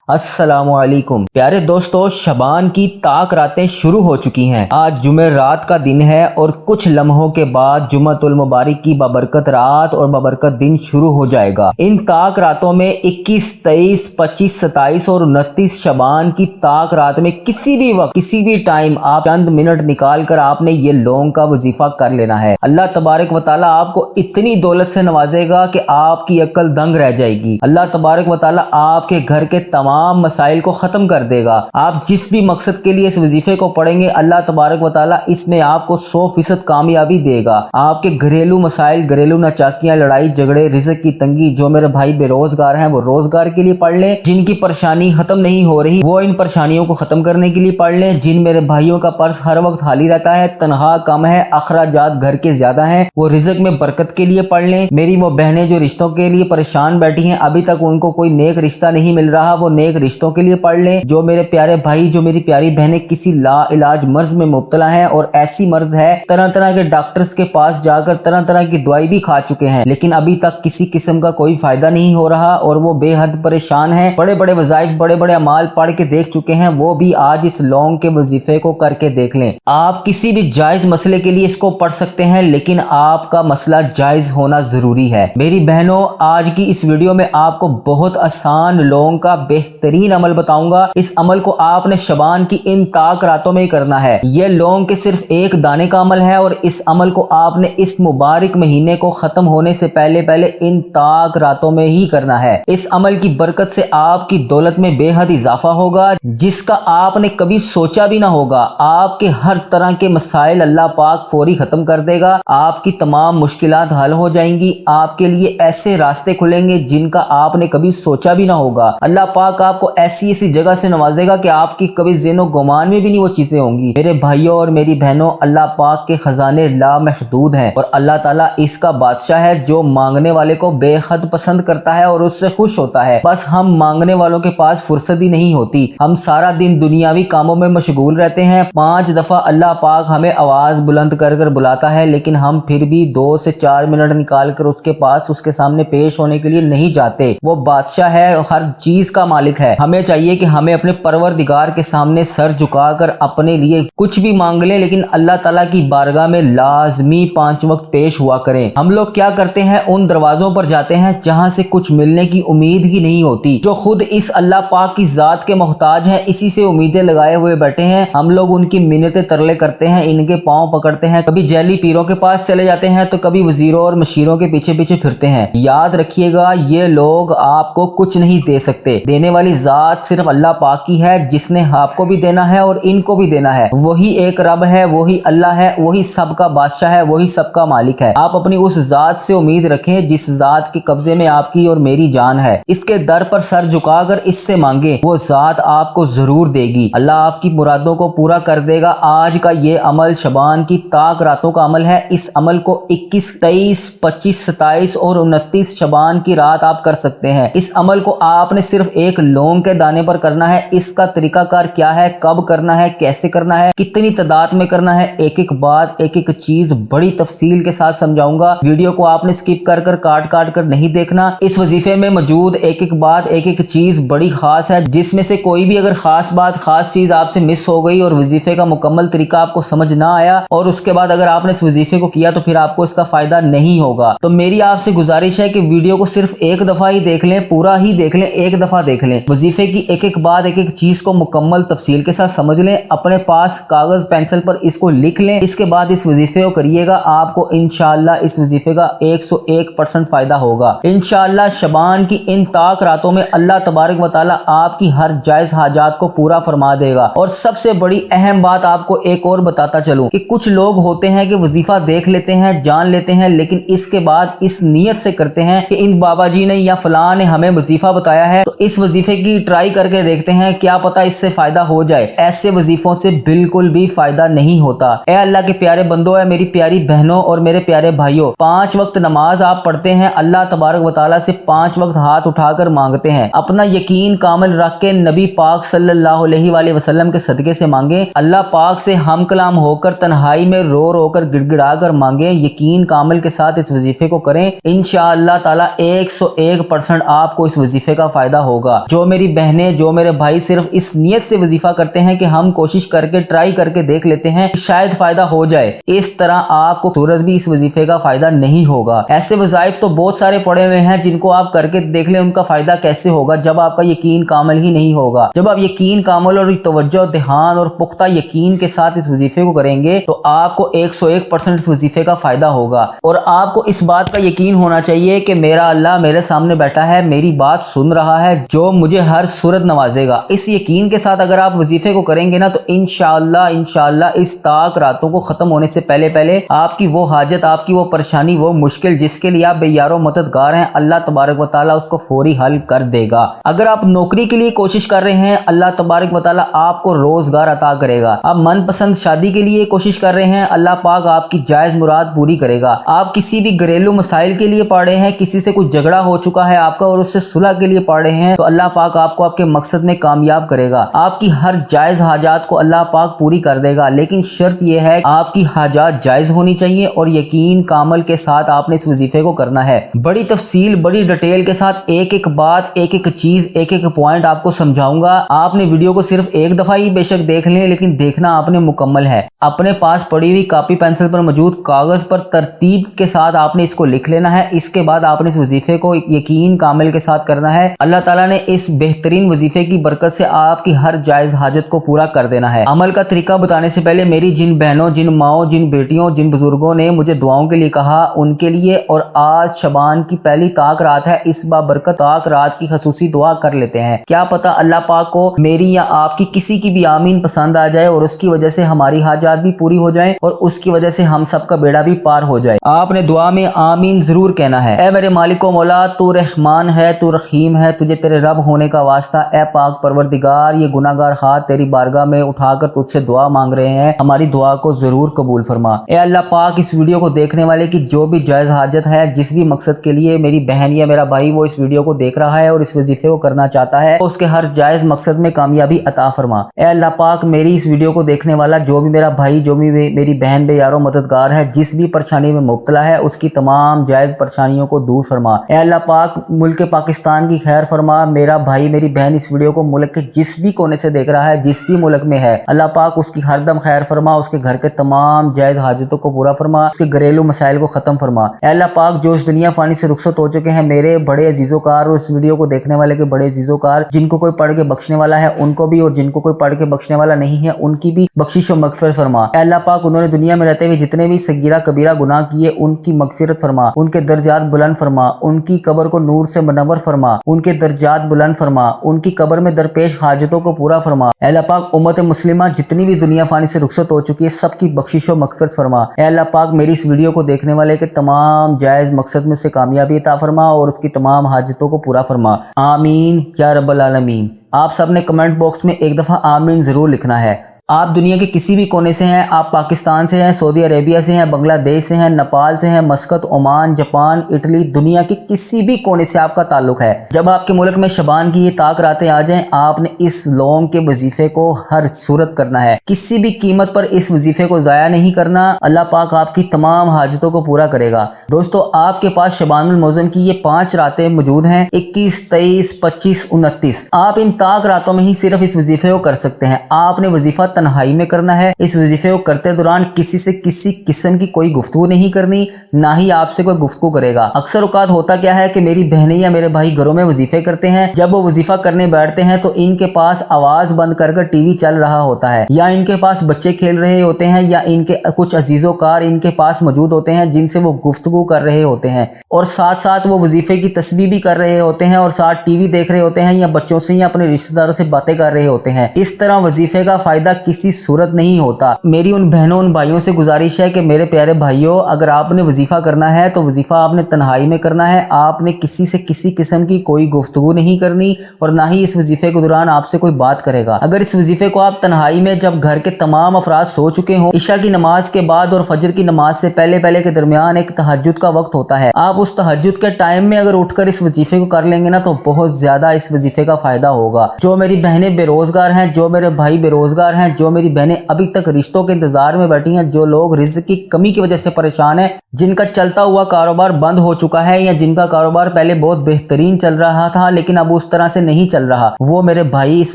अस्सलाम वालेकुम प्यारे दोस्तों, शबान की ताक रातें शुरू हो चुकी हैं। आज जुमे रात का दिन है और कुछ लम्हों के बाद जुम्मतुल मुबारक की बबरकत रात और बबरकत दिन शुरू हो जाएगा। इन ताक रातों में 21, 23, 25, 27 और 29 शबान की ताक रात में किसी भी वक्त किसी भी टाइम आप चंद मिनट निकाल कर आपने ये लौंग का वजीफा कर लेना है। अल्लाह तबारक व तआला आपको इतनी दौलत से नवाजेगा कि आपकी अक्ल दंग रह जाएगी। अल्लाह तबारक व तआला आपके घर के तमाम मसाइल को खत्म कर देगा। आप जिस भी मकसद के लिए इस वजीफे को पढ़ेंगे अल्लाह तबारक व तआला इसमें आपको 100% कामयाबी देगा। आपके घरेलू मसाइल, घरेलू नाचाकियां, लड़ाई झगड़े, रिज़्क की तंगी, जो मेरे भाई बेरोजगार हैं वो रोजगार के लिए पढ़ लें। जिनकी परेशानी खत्म नहीं हो रही वो इन परेशानियों को खत्म करने के लिए पढ़ लें। जिन मेरे भाइयों का पर्स हर वक्त खाली रहता है, तनख्वाह कम है, अखराजात घर के ज्यादा हैं, वो रिज़्क में बरकत के लिए पढ़ लें। मेरी वो बहनें जो रिश्तों के लिए परेशान बैठी हैं, अभी तक उनको कोई नेक रिश्ता नहीं मिल रहा, वो नेक रिश्तों के लिए पढ़ लें। जो मेरे प्यारे भाई, जो मेरी प्यारी बहनें किसी ला इलाज मर्ज में मुब्तला हैं और ऐसी मर्ज है तरह तरह के डॉक्टर्स के पास जाकर तरह तरह की दवाई भी खा चुके हैं लेकिन अभी तक किसी किस्म का कोई फायदा नहीं हो रहा और वो बेहद परेशान है। बड़े बड़े वज़ाइफ, बड़े बड़े अमाल पढ़ के देख चुके हैं, वो भी आज इस लौंग के वजीफे को करके देख लें। आप किसी भी जायज मसले के लिए इसको पढ़ सकते हैं लेकिन आपका मसला जायज होना जरूरी है। मेरी बहनों, आज की इस वीडियो में आपको बहुत आसान लौंग का बेहतरीन अमल बताऊंगा। इस अमल को आपने शबान की इन ताक रातों में ही करना है। यह लौंग के सिर्फ एक दाने का अमल है और इस अमल को आपने इस मुबारक महीने को खत्म होने से पहले पहले इन ताक रातों में ही करना है। इस अमल की बरकत से आपकी दौलत में बेहद इजाफा होगा जिसका आपने कभी सोचा भी ना होगा। आपके हर तरह के मसाइल अल्लाह पाक फौरी खत्म कर देगा। आपकी तमाम मुश्किलात हल हो जाएंगी। आपके लिए ऐसे रास्ते खुलेंगे जिनका आपने कभी सोचा भी ना होगा। अल्लाह पाक आपको ऐसी ऐसी जगह से नवाजेगा कि आपकी कभी ज़ेनो गुमान में भी नहीं वो चीजें होंगी। मेरे भाइयों और मेरी बहनों, अल्लाह पाक के खजाने लामहदूद हैं और अल्लाह ताला इसका बादशाह है जो मांगने वाले को बेहद पसंद करता है और उससे खुश होता है। बस हम मांगने वालों के पास फुर्सत ही नहीं होती। हम सारा दिन दुनियावी कामों में मशगूल रहते हैं। 5 दफा अल्लाह पाक हमें आवाज बुलंद कर कर बुलाता है लेकिन हम फिर भी 2 से 4 मिनट निकाल कर उसके पास, उसके सामने पेश होने के लिए नहीं जाते। वो बादशाह है, हर चीज का मालिक है। हमें चाहिए कि हमें अपने परवरदिगार के सामने सर झुकाकर अपने लिए कुछ भी मांग लें लेकिन अल्लाह ताला की बारगाह में लाजमी 5 वक्त पेश हुआ करें। हम लोग क्या करते हैं, उन दरवाजों पर जाते हैं जहां से कुछ मिलने की उम्मीद ही नहीं होती। जो खुद इस अल्लाह पाक की जात के मोहताज हैं, इसी से उम्मीदें लगाए हुए बैठे हैं। हम लोग उनकी मिन्नतें तरले करते हैं, इनके पांव पकड़ते हैं, कभी जैली पीरों के पास चले जाते हैं तो कभी वजीरों और मशीरों के पीछे पीछे फिरते हैं। याद रखिएगा, ये लोग आपको कुछ नहीं दे सकते। देने वाली जात सिर्फ अल्लाह पाक की है जिसने आपको भी देना है और इनको भी देना है। वही एक रब है, वही अल्लाह है, वही सबका बादशाह है, वही सबका मालिक है। आप अपनी उस जात से उम्मीद रखें जिस जात के कब्जे में आपकी और मेरी जान है। इसके दर पर सर झुकाकर इससे मांगे, वो जात आपको जरूर देगी। अल्लाह आपकी मुरादों को पूरा कर देगा। आज का ये अमल शबान की ताक रातों का अमल है। इस अमल को 21, 23, 25, 27 और 29 शबान की रात आप कर सकते हैं। इस अमल को आपने सिर्फ एक लौंग के दाने पर करना है। इसका तरीकाकार क्या है, कब करना है, कैसे करना है, कितनी तादाद में करना है, एक एक बात, एक एक चीज बड़ी तफसील के साथ समझाऊंगा। वीडियो को आपने स्किप कर कर काट काट कर नहीं देखना। इस वजीफे में मौजूद एक एक बात, एक एक चीज बड़ी खास है जिसमें से कोई भी अगर खास बात, खास चीज आपसे मिस हो गई और वजीफे का मुकम्मल तरीका आपको समझ ना आया और उसके बाद अगर आपने इस वजीफे को किया तो फिर आपको इसका फायदा नहीं होगा। तो मेरी आपसे गुजारिश है कि वीडियो को सिर्फ एक दफा ही देख लें, पूरा ही देख लें, एक दफा देख लें। वजीफे की एक एक बात, एक एक चीज को मुकम्मल तफसील के साथ समझ लें। अपने पास कागज पेंसिल पर इसको लिख लें। इसके बाद इस वजीफे को करिएगा। आपको इंशाअल्लाह इस वजीफे का 101% फायदा होगा। इंशाअल्लाह शबान की इन ताक रातों में अल्लाह तबारक व तआला आपकी हर जायज हाजात को पूरा फरमा देगा। और सबसे बड़ी अहम बात आपको एक और बताता चलूं कि कुछ लोग होते हैं कि वजीफा देख लेते हैं, जान लेते हैं लेकिन इसके बाद इस नीयत से करते हैं कि इन बाबा जी ने या फलां ने हमें वजीफा बताया है तो इस वजीफे की ट्राई करके देखते हैं, क्या पता इससे फायदा हो जाए। ऐसे वजीफों से बिल्कुल भी फायदा नहीं होता। ए अल्लाह के प्यारे बंदों, है मेरी प्यारी बहनों और मेरे प्यारे भाइयों, 5 वक्त नमाज आप पढ़ते हैं, अल्लाह तबारक व तआला से 5 वक्त हाथ उठाकर मांगते हैं। अपना यकीन कामिल रख के नबी पाक सल्लल्लाहु अलैहि वसल्लम के सदके से मांगे। अल्लाह पाक से हम कलाम होकर तन्हाई में रो रो कर गिड़गिड़ा कर मांगे। यकीन कामिल के साथ इस वजीफे को करें। इंशाअल्लाह ताला 101% आपको इस वजीफे का फायदा होगा। जो میری بہنیں جو میرے بھائی صرف اس نیت سے وظیفہ کرتے ہیں کہ ہم کوشش کر کے ٹرائی کر کے دیکھ لیتے ہیں کہ شاید فائدہ ہو جائے، اس طرح آپ کو صورت بھی اس وظیفے کا فائدہ نہیں ہوگا۔ ایسے وظائف تو بہت سارے پڑے ہوئے ہیں جن کو آپ کر کے دیکھ لیں، ان کا فائدہ کیسے ہوگا جب آپ کا یقین کامل ہی نہیں ہوگا۔ جب آپ یقین کامل اور توجہ دھیان اور پختہ یقین کے ساتھ اس وظیفے کو کریں گے تو آپ کو 101% اس وظیفے کا فائدہ ہوگا، اور آپ کو اس بات کا یقین ہونا چاہیے کہ میرا اللہ میرے سامنے بیٹھا ہے، میری بات سن رہا ہے، جو مجھے ہر صورت نوازے گا۔ اس یقین کے ساتھ اگر آپ وظیفے کو کریں گے نا تو انشاءاللہ اس طاق راتوں کو ختم ہونے سے پہلے آپ کی وہ حاجت، آپ کی وہ پریشانی، وہ مشکل جس کے لیے آپ بے یار و مددگار ہیں، اللہ تبارک و تعالیٰ اس کو فوری حل کر دے گا۔ اگر آپ نوکری کے لیے کوشش کر رہے ہیں، اللہ تبارک و تعالیٰ آپ کو روزگار عطا کرے گا۔ آپ من پسند شادی کے لیے کوشش کر رہے ہیں، اللہ پاک آپ کی جائز مراد پوری کرے گا۔ آپ کسی بھی گھریلو مسائل کے لیے پڑھ رہے ہیں، کسی سے کوئی جھگڑا ہو چکا ہے آپ کا اور اس سے صلح کے لیے پڑھ رہے ہیں، تو اللہ پاک آپ کو آپ کے مقصد میں کامیاب کرے گا۔ آپ کی ہر جائز حاجات کو اللہ پاک پوری کر دے گا، لیکن شرط یہ ہے آپ کی حاجات جائز ہونی چاہیے اور یقین کامل کے ساتھ آپ نے اس وظیفے کو کرنا ہے۔ بڑی تفصیل، بڑی ڈیٹیل کے ساتھ ایک ایک بات، ایک ایک چیز، ایک ایک پوائنٹ آپ کو سمجھاؤں گا۔ آپ نے ویڈیو کو صرف ایک دفعہ ہی بے شک دیکھ لیں، لیکن دیکھنا آپ نے مکمل ہے۔ اپنے پاس پڑی ہوئی کاپی پینسل پر موجود کاغذ پر ترتیب کے ساتھ آپ نے اس کو لکھ لینا ہے۔ اس کے بعد آپ نے اس وظیفے کو یقین کامل کے ساتھ کرنا ہے۔ اللہ تعالیٰ نے اس بہترین وظیفے کی برکت سے آپ کی ہر جائز حاجت کو پورا کر دینا ہے۔ عمل کا طریقہ بتانے سے پہلے میری جن بہنوں، جن ماؤں، جن بیٹیوں، جن بزرگوں نے مجھے دعاؤں کے لیے کہا، ان کے لیے، اور آج شعبان کی پہلی طاق رات ہے، اس بابرکت طاق رات کی خصوصی دعا کر لیتے ہیں۔ کیا پتہ اللہ پاک کو میری یا آپ کی کسی کی بھی آمین پسند آ جائے اور اس کی وجہ سے ہماری حاجات بھی پوری ہو جائیں اور اس کی وجہ سے ہم سب کا بیڑا بھی پار ہو جائے۔ آپ نے دعا میں آمین ضرور کہنا ہے۔ اے میرے مالک و مولا، تو رحمان ہے، تو رحیم ہے، تجھے تیرے رب ہونے کا واسطہ، اے پاک پروردگار، یہ گناہگار ہاتھ تیری بارگاہ میں اٹھا کر تجھ سے دعا مانگ رہے ہیں، ہماری دعا کو ضرور قبول فرما۔ اے اللہ پاک، اس ویڈیو کو دیکھنے والے کی جو بھی جائز حاجت ہے، جس بھی مقصد کے لیے میری بہن یا میرا بھائی وہ اس ویڈیو کو دیکھ رہا ہے اور اس وظیفے کو کرنا چاہتا ہے، اس کے ہر جائز مقصد میں کامیابی عطا فرما۔ اے اللہ پاک، میری اس ویڈیو کو دیکھنے والا جو بھی میرا بھائی، جو بھی میری بہن بے یار و مددگار ہے، جس بھی پریشانی میں مبتلا ہے، اس کی تمام جائز پریشانیوں کو دور فرما۔ اے اللہ پاک، ملک پاکستان کی خیر فرما۔ میرا بھائی، میری بہن اس ویڈیو کو ملک کے جس بھی کونے سے دیکھ رہا ہے، جس بھی ملک میں ہے، اللہ پاک اس کی ہر دم خیر فرما، اس کے گھر کے تمام جائز حاجتوں کو پورا فرما، اس کے گھریلو مسائل کو ختم فرما۔ اے اللہ پاک، جو اس دنیا فانی سے رخصت ہو چکے ہیں میرے بڑے عزیزو کار اور اس ویڈیو کو دیکھنے والے کے بڑے عزیزو کار، جن کو کوئی پڑھ کے بخشنے والا ہے ان کو بھی، اور جن کو کوئی پڑھ کے بخشنے والا نہیں ہے ان کی بھی بخشش و مغفرت فرما۔ اے اللہ پاک، انہوں نے دنیا میں رہتے ہوئے جتنے بھی صغیرہ کبیرہ گناہ کیے ان کی مغفرت فرما، ان کے درجات بلند فرما، ان کی قبر کو نور سے منور فرما، ان کے درجات بلند فرما، ان کی قبر میں درپیش حاجتوں کو پورا فرما۔ اے اللہ پاک، امت مسلمہ جتنی بھی دنیا فانی سے رخصت ہو چکی ہے سب کی بخشش و مغفرت فرما۔ اے اللہ پاک، میری اس ویڈیو کو دیکھنے والے کے تمام جائز مقصد میں سے کامیابی عطا فرما اور اس کی تمام حاجتوں کو پورا فرما۔ آمین یا رب العالمین۔ آپ سب نے کمنٹ باکس میں ایک دفعہ آمین ضرور لکھنا ہے۔ آپ دنیا کے کسی بھی کونے سے ہیں، آپ پاکستان سے ہیں، سعودی عربیہ سے ہیں، بنگلہ دیش سے ہیں، نیپال سے ہیں، مسقط، عمان، جاپان، اٹلی، دنیا کے کسی بھی کونے سے آپ کا تعلق ہے، جب آپ کے ملک میں شعبان کی یہ طاق راتیں آ جائیں، آپ نے اس لونگ کے وظیفے کو ہر صورت کرنا ہے، کسی بھی قیمت پر اس وظیفے کو ضائع نہیں کرنا۔ اللہ پاک آپ کی تمام حاجتوں کو پورا کرے گا۔ دوستو، آپ کے پاس شعبان المعظم کی یہ 5 راتیں موجود ہیں، 21، 23، 25، 29۔ آپ ان طاق راتوں میں ہی صرف اس وظیفے کو کر سکتے ہیں۔ آپ نے وظیفہ تنہائی میں کرنا ہے۔ اس وظیفے کو کرتے دوران کسی سے کسی قسم کی کوئی گفتگو نہیں کرنی، نہ ہی آپ سے کوئی گفتگو کرے گا۔ اکثر اوقات ہوتا کیا ہے کہ میری بہنیں یا میرے بھائی گھروں میں وظیفے کرتے ہیں، جب وہ وظیفہ کرنے بیٹھتے ہیں تو ان کے پاس آواز بند کر کے ٹی وی چل رہا ہوتا ہے، یا ان کے پاس بچے کھیل رہے ہوتے ہیں، یا ان کے کچھ عزیزو کار ان کے پاس موجود ہوتے ہیں جن سے وہ گفتگو کر رہے ہوتے ہیں، اور ساتھ ساتھ وہ وظیفے کی تسبیح بھی کر رہے ہوتے ہیں، اور ساتھ ٹی وی دیکھ رہے ہوتے ہیں، یا بچوں سے یا اپنے رشتہ داروں سے باتیں کر رہے ہوتے ہیں۔ اس طرح وظیفے کا فائدہ کسی صورت نہیں ہوتا۔ میری ان بہنوں، ان بھائیوں سے گزارش ہے کہ میرے پیارے بھائیوں، اگر آپ نے وظیفہ کرنا ہے تو وظیفہ آپ نے تنہائی میں کرنا ہے۔ آپ نے کسی سے کسی قسم کی کوئی گفتگو نہیں کرنی، اور نہ ہی اس وظیفے کے دوران آپ سے کوئی بات کرے گا۔ اگر اس وظیفے کو آپ تنہائی میں، جب گھر کے تمام افراد سو چکے ہوں، عشاء کی نماز کے بعد اور فجر کی نماز سے پہلے کے درمیان ایک تہجد کا وقت ہوتا ہے، آپ اس تہجد کے ٹائم میں اگر اٹھ کر اس وظیفے کو کر لیں گے نا تو بہت زیادہ اس وظیفے کا فائدہ ہوگا۔ جو میری بہنیں بے روزگار ہیں، جو میرے بھائی بے روزگار ہیں، जो मेरी बहनें अभी तक रिश्तों के इंतजार में बैठी हैं, जो लोग रिज़्क़ की कमी की वजह से परेशान हैं, जिनका चलता हुआ कारोबार बंद हो चुका है या जिनका कारोबार पहले बहुत बेहतरीन चल रहा था लेकिन अब उस तरह से नहीं चल रहा, वो मेरे भाई इस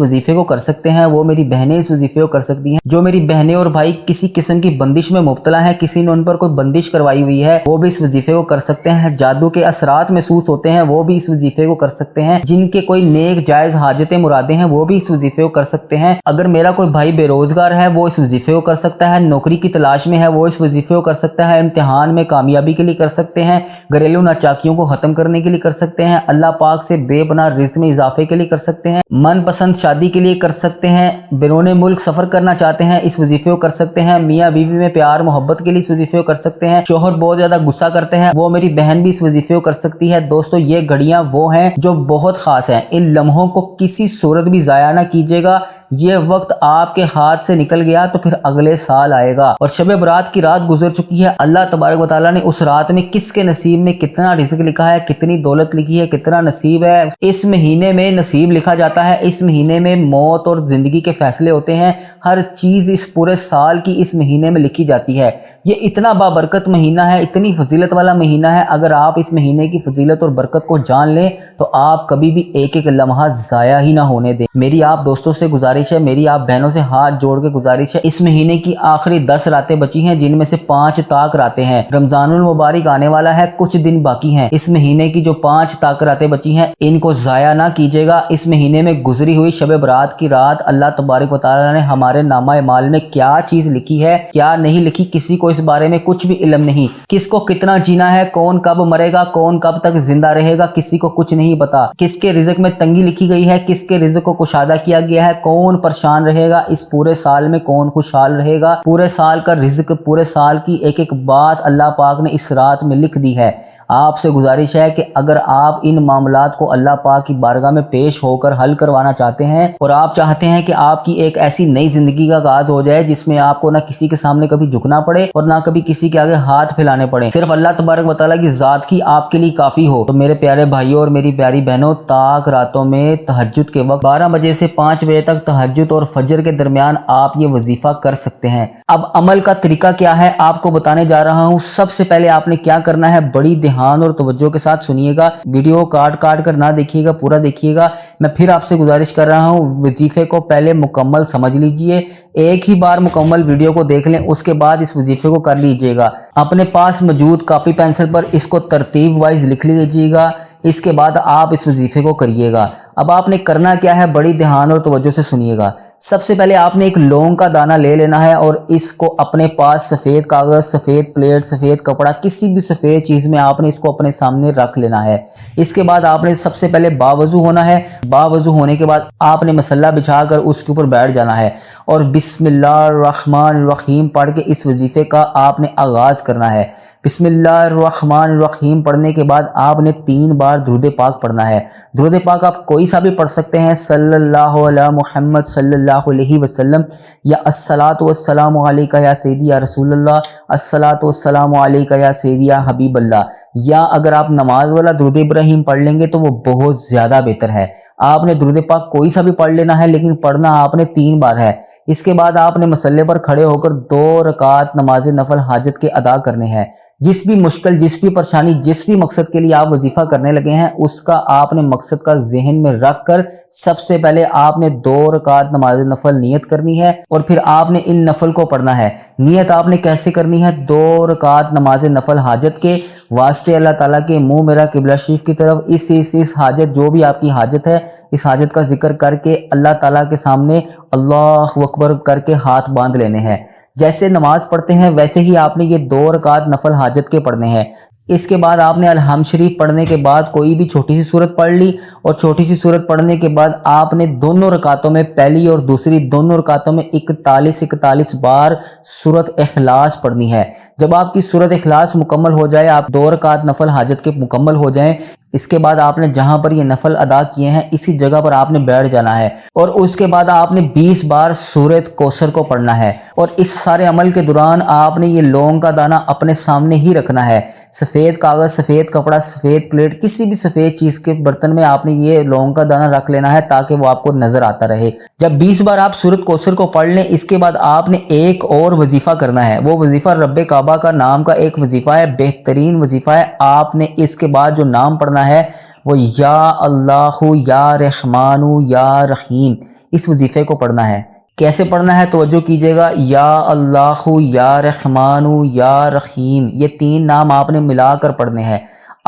वजीफे को कर सकते हैं, वो मेरी बहनें इस वजीफे को कर सकती हैं। जो मेरी बहनें और भाई किसी किस्म की बंदिश में मुब्तला है, किसी ने उन पर कोई बंदिश करवाई हुई है, वो भी इस वजीफे को कर सकते हैं। जादू के असरात महसूस होते हैं, वो भी इस वजीफे को कर सकते हैं। जिनके कोई नेक जायज हाजतें मुरादें हैं, वो भी इस वजीफे को कर सकते हैं। अगर मेरा कोई भाई बेरोजगार है, वो इस वजीफे को कर सकता है। नौकरी की तलाश में है, वो इस वजीफे को कर सकता है। इम्तिहान में कामयाबी के लिए कर सकते हैं, घरेलू नाचाकियों को खत्म करने के लिए कर सकते हैं, अल्लाह पाक से बेपनाह रिज़्क़ में इजाफे के लिए कर सकते हैं, मनपसंद शादी के लिए कर सकते हैं, बैरून मुल्क सफर करना चाहते हैं, इस वजीफे को कर सकते हैं, मियाँ बीवी में प्यार मोहब्बत के लिए इस वजीफे को कर सकते हैं, शोहर बहुत ज्यादा गुस्सा करते हैं, वो मेरी बहन भी इस वजीफे को कर सकती है। दोस्तों, ये घड़ियां वो हैं जो बहुत खास हैं, इन लम्हों को किसी सूरत भी जाया ना कीजिएगा। ये वक्त आपके हाथ से निकल गया तो फिर अगले साल आएगा। और शब बरात की रात गुजर चुकी है। अल्लाह तबारक व तआला ने उस रात में किसके नसीब में कितना रिज़्क़ लिखा है, कितनी दौलत लिखी है, कितना नसीब है। इस महीने में नसीब लिखा जाता है, इस महीने में मौत और जिंदगी के फैसले होते हैं। हर चीज इस पूरे साल की इस महीने में लिखी जाती है। ये इतना बाबरकत महीना है, इतनी फजीलत वाला महीना है। अगर आप इस महीने की फजीलत और बरकत को जान लें तो आप कभी भी एक एक लम्हा जाया ही ना होने दें। मेरी आप दोस्तों से गुजारिश है, मेरी आप बहनों से हाथ जोड़ के गुजारिश है, इस महीने की आखिरी 10 रातें बची हैं, जिनमें से 5 ताक रातें हैं। रमजानुल मुबारक आने वाला है, कुछ दिन बाकी हैं। इस महीने की जो 5 ताक रातें बची हैं, इनको जाया ना कीजिएगा। इस महीने में गुजरी हुई शब बरात की रात अल्लाह तबारक व तआला ने हमारे नामा माल में क्या चीज लिखी है, क्या नहीं लिखी, किसी को इस बारे में कुछ भी इल्म नहीं। किसको कितना जीना है, कौन कब मरेगा, कौन कब तक जिंदा रहेगा, किसी को कुछ नहीं पता। किसके रिज़्क़ में तंगी लिखी गई है, किसके रिज़्क़ को कुशादा किया गया है, कौन परेशान रहेगा इस पूरे साल में, कौन खुशहाल रहेगा। पूरे साल का रिज़्क़, पूरे साल की एक एक बात अल्लाह पाक ने इस रात में लिख दी है। आपसे गुजारिश है कि अगर आप इन मामलात को अल्लाह पाक की बारगाह में पेश होकर हल करवाना चाहते हैं और आप चाहते हैं कि आपकी एक ऐसी नई जिंदगी का आगाज हो जाए जिसमें आपको ना किसी के सामने कभी झुकना पड़े और ना कभी किसी के आगे हाथ फैलाने पड़े, सिर्फ अल्लाह तबारक व तआला की जात ही आपके लिए काफी हो, तो मेरे प्यारे भाइयों और मेरी प्यारी बहनों, ताक रातों में तहज्जुद के वक्त 12 बजे से 5 बजे तक तहज्जुद और फजर के दरमियान आप ये वजीफा कर सकते हैं। अब अमल का तरीका क्या है आपको बताने जा रहा हूँ। सबसे पहले आपने क्या करना है, बड़ी ध्यान और तवज्जो के साथ सुनिएगा, वीडियो काट काट कर ना देखिएगा, पूरा देखिएगा। मैं फिर आपसे गुजारिश कर रहा हूँ, वजीफे को पहले मुकम्मल समझ लीजिए, एक ही बार मुकम्मल वीडियो को देख लें, उसके बाद इस वजीफे को कर लीजिएगा। अपने पास मौजूद कॉपी पेंसिल पर इसको तरतीब वाइज लिख लीजिएगा, इसके बाद आप इस वजीफे को करिएगा। अब आपने करना क्या है, बड़ी ध्यान और तवज्जो से सुनिएगा। सबसे पहले आपने एक लौंग का दाना ले लेना है और इसको अपने पास सफ़ेद कागज़, सफ़ेद प्लेट, सफ़ेद कपड़ा, किसी भी सफ़ेद चीज़ में आपने इसको अपने सामने रख लेना है। इसके बाद आपने सबसे पहले बावजू होना है। बावजू होने के बाद आपने मसल्ला बिछाकर उसके ऊपर बैठ जाना है और बिस्मिल्लाहिर्रहमानिर्रहीम पढ़ के इस वजीफे का आपने आगाज़ करना है। बिस्मिल्लाहिर्रहमानिर्रहीम पढ़ने के बाद आपने 3 बार दुरूद पाक पढ़ना है। दुरूद पाक आप कोई सा भी पढ़ सकते हैं, सल्लल्लाहु अला मुहम्मद सल्लल्लाहु अलैहि वसल्लम, या अस्सलातु वस्सलामु अलैका या सय्यदी या रसूलल्लाह, अस्सलातु वस्सलामु अलैका या सय्यदी या हबीबल्लाह। या अगर आप नमाज वाला दुरूद इब्राहिम पढ़ लेंगे तो वो बहुत ज़्यादा बेहतर है। आपने दुरूद पाक कोई सा भी पढ़ लेना है, लेकिन पढ़ना आपने 3 बार है। इसके बाद आपने मसल्ले पर खड़े होकर 2 रकात नमाज नफल हाजत के अदा करने हैं। जिस भी मुश्किल, जिस भी परेशानी, जिस भी मकसद के लिए आप वजीफा करने लगे हैं, उसका आपने मकसद का जहन में रख कर सबसे पहले आपने 2 रकात नमाज नफल नियत करनी है और फिर आपने इन नफल को पढ़ना है। नियत आपने कैसे करनी है, 2 रकात नमाज नफल हाजत के वास्ते अल्लाह ताला के मुंह मेरा किबला शरीफ की तरफ इस हाजत, जो भी आपकी हाजत है, इस हाजत का जिक्र करके अल्लाह ताला के सामने अल्लाह अकबर करके हाथ बांध लेने हैं। जैसे नमाज पढ़ते हैं वैसे ही आपने ये 2 रकात नफल हाजत के पढ़ने हैं। इसके बाद आपने अलहम्द शरीफ पढ़ने के बाद कोई भी छोटी सी सूरत पढ़ ली और छोटी सी सूरत पढ़ने के बाद आपने दोनों रकातों में, पहली और दूसरी दोनों रकातों में 41 बार सूरत इखलास पढ़नी है। जब आपकी सूरत इखलास मुकम्मल हो जाए, आप 2 रकात नफल हाजत के मुकम्मल हो जाएं, اس کے بعد آپ نے جہاں پر یہ نفل ادا کیے ہیں اسی جگہ پر آپ نے بیٹھ جانا ہے، اور اس کے بعد آپ نے 20 بار سورۃ کوثر کو پڑھنا ہے، اور اس سارے عمل کے دوران آپ نے یہ لونگ کا دانہ اپنے سامنے ہی رکھنا ہے۔ سفید کاغذ، سفید کپڑا، سفید پلیٹ، کسی بھی سفید چیز کے برتن میں آپ نے یہ لونگ کا دانہ رکھ لینا ہے تاکہ وہ آپ کو نظر آتا رہے۔ جب 20 بار آپ سورۃ کوثر کو پڑھ لیں، اس کے بعد آپ نے ایک اور وظیفہ کرنا ہے۔ وہ وظیفہ رب کعبہ کا نام کا ایک وظیفہ ہے، بہترین وظیفہ ہے۔ آپ نے اس کے بعد جو نام پڑھنا ہے وہ یا اللہ یا رحمان یا رحیم، اس وظیفے کو پڑھنا ہے۔ کیسے پڑھنا ہے توجہ کیجئے گا، یا اللہ یا رحمان یا رحیم، یہ 3 نام آپ نے ملا کر پڑھنے ہیں۔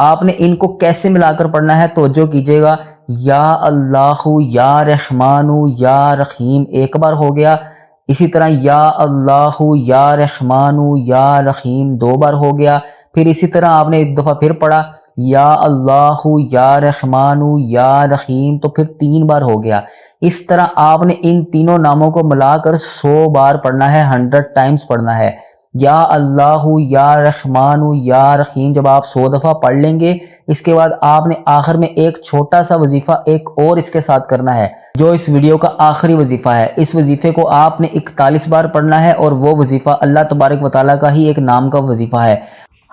آپ نے ان کو کیسے ملا کر پڑھنا ہے توجہ کیجئے گا، یا اللہ یا رحمان یا رحیم ایک بار ہو گیا، اسی طرح یا اللہ یا رحمان یا رحیم 2 بار ہو گیا، پھر اسی طرح آپ نے ایک دفعہ پھر پڑھا یا اللہ یا رحمان یا رحیم، تو پھر 3 بار ہو گیا۔ اس طرح آپ نے ان تینوں ناموں کو ملا کر 100 بار پڑھنا ہے، 100 ٹائمز پڑھنا ہے۔ یا اللہ یا رحمان یا رحیم جب آپ 100 دفعہ پڑھ لیں گے، اس کے بعد آپ نے آخر میں ایک چھوٹا سا وظیفہ ایک اور اس کے ساتھ کرنا ہے، جو اس ویڈیو کا آخری وظیفہ ہے۔ اس وظیفے کو آپ نے 41 بار پڑھنا ہے، اور وہ وظیفہ اللہ تبارک و تعالیٰ کا ہی ایک نام کا وظیفہ ہے،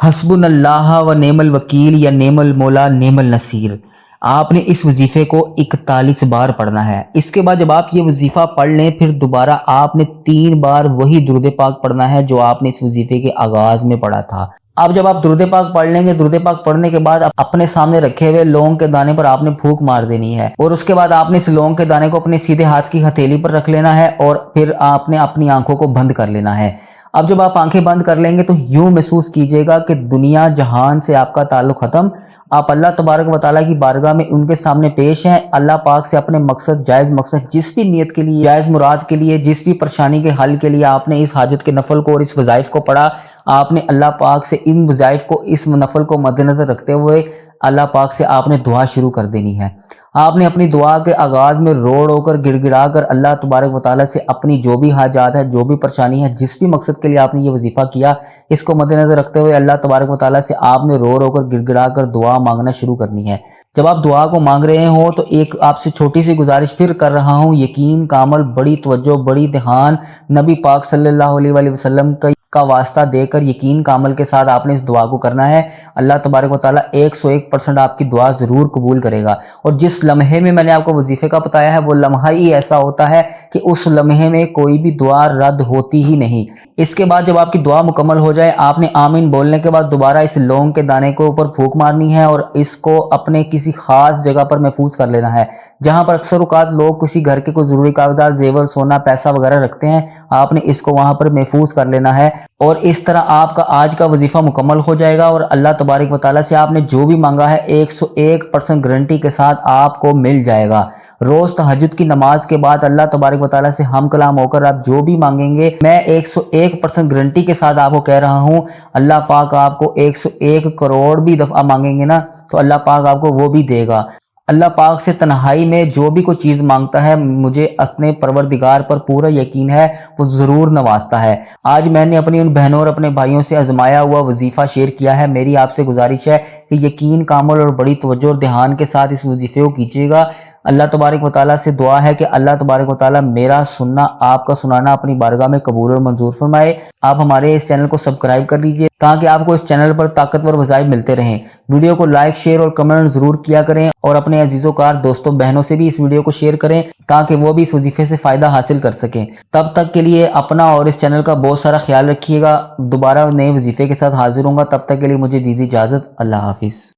حسبنا اللہ و نعم الوکیل یا نعم المولا نعم النصیر۔ آپ نے اس وظیفے کو 41 بار پڑھنا ہے۔ اس کے بعد جب آپ یہ وظیفہ پڑھ لیں، پھر دوبارہ آپ نے 3 بار وہی درود پاک پڑھنا ہے جو آپ نے اس وظیفے کے آغاز میں پڑھا تھا۔ اب جب آپ درود پاک پڑھ لیں گے، درود پاک پڑھنے کے بعد اپنے سامنے رکھے ہوئے لونگ کے دانے پر آپ نے پھونک مار دینی ہے، اور اس کے بعد آپ نے اس لونگ کے دانے کو اپنے سیدھے ہاتھ کی ہتھیلی پر رکھ لینا ہے، اور پھر آپ نے اپنی آنکھوں کو بند کر لینا ہے۔ اب جب آپ آنکھیں بند کر لیں گے تو یوں محسوس کیجئے گا کہ دنیا جہان سے آپ کا تعلق ختم، آپ اللہ تبارک و تعالیٰ کی بارگاہ میں ان کے سامنے پیش ہیں، اللہ پاک سے اپنے مقصد، جائز مقصد، جس بھی نیت کے لیے، جائز مراد کے لیے، جس بھی پریشانی کے حل کے لیے آپ نے اس حاجت کے نفل کو اور اس وظائف کو پڑھا، آپ نے اللہ پاک سے ان وظائف کو، اس نفل کو مد نظر رکھتے ہوئے اللہ پاک سے آپ نے دعا شروع کر دینی ہے۔ آپ نے اپنی دعا کے آغاز میں رو کر گڑ گڑا کر اللہ تبارک و تعالیٰ سے اپنی جو بھی حاجات ہے، جو بھی پریشانی ہے، جس بھی مقصد کے لیے آپ نے یہ وظیفہ کیا، اس کو مد نظر رکھتے ہوئے اللہ تبارک و تعالیٰ سے آپ نے رو کر گڑ گڑا کر دعا مانگنا شروع کرنی ہے۔ جب آپ دعا کو مانگ رہے ہوں تو ایک آپ سے چھوٹی سی گزارش پھر کر رہا ہوں، یقین کامل، بڑی توجہ، بڑی دھیان، نبی پاک صلی اللہ علیہ وآلہ وسلم کا واسطہ دے کر یقین کامل کے ساتھ آپ نے اس دعا کو کرنا ہے۔ اللہ تبارک و تعالیٰ 101% آپ کی دعا ضرور قبول کرے گا، اور جس لمحے میں میں نے آپ کو وظیفے کا بتایا ہے وہ لمحہ ہی ایسا ہوتا ہے کہ اس لمحے میں کوئی بھی دعا رد ہوتی ہی نہیں۔ اس کے بعد جب آپ کی دعا مکمل ہو جائے، آپ نے آمین بولنے کے بعد دوبارہ اس لونگ کے دانے کو اوپر پھونک مارنی ہے، اور اس کو اپنے کسی خاص جگہ پر محفوظ کر لینا ہے، جہاں پر اکثر اوقات لوگ کسی گھر کے کوئی ضروری کاغذات، زیور، سونا، پیسہ وغیرہ رکھتے ہیں، آپ نے اس کو وہاں پر محفوظ کر لینا ہے، اور اس طرح آپ کا آج کا وظیفہ مکمل ہو جائے گا، اور اللہ تبارک و تعالیٰ سے آپ نے جو بھی مانگا ہے 101% گارنٹی کے ساتھ آپ کو مل جائے گا۔ روز تہجد کی نماز کے بعد اللہ تبارک و تعالیٰ سے ہم کلام ہو کر آپ جو بھی مانگیں گے، میں 101% گارنٹی کے ساتھ آپ کو کہہ رہا ہوں، اللہ پاک آپ کو 101 کروڑ بھی دفعہ مانگیں گے نا تو اللہ پاک آپ کو وہ بھی دے گا۔ اللہ پاک سے تنہائی میں جو بھی کوئی چیز مانگتا ہے، مجھے اپنے پروردگار پر پورا یقین ہے وہ ضرور نوازتا ہے۔ آج میں نے اپنی ان بہنوں اور اپنے بھائیوں سے آزمایا ہوا وظیفہ شیئر کیا ہے۔ میری آپ سے گزارش ہے کہ یقین کامل اور بڑی توجہ اور دھیان کے ساتھ اس وظیفے کو کیجیے گا۔ اللہ تبارک و تعالیٰ سے دعا ہے کہ اللہ تبارک و تعالیٰ میرا سننا، آپ کا سنانا اپنی بارگاہ میں قبول اور منظور فرمائے۔ آپ ہمارے اس چینل کو سبسکرائب کر لیجئے تاکہ آپ کو اس چینل پر طاقتور وظائف ملتے رہیں۔ ویڈیو کو لائک، شیئر اور کمنٹ ضرور کیا کریں، اور اپنے عزیزوں کار دوستوں بہنوں سے بھی اس ویڈیو کو شیئر کریں تاکہ وہ بھی اس وظیفے سے فائدہ حاصل کر سکیں۔ تب تک کے لیے اپنا اور اس چینل کا بہت سارا خیال رکھیے گا۔ دوبارہ نئے وظیفے کے ساتھ حاضر ہوں گا، تب تک کے لیے مجھے دیجیے اجازت۔ اللہ حافظ۔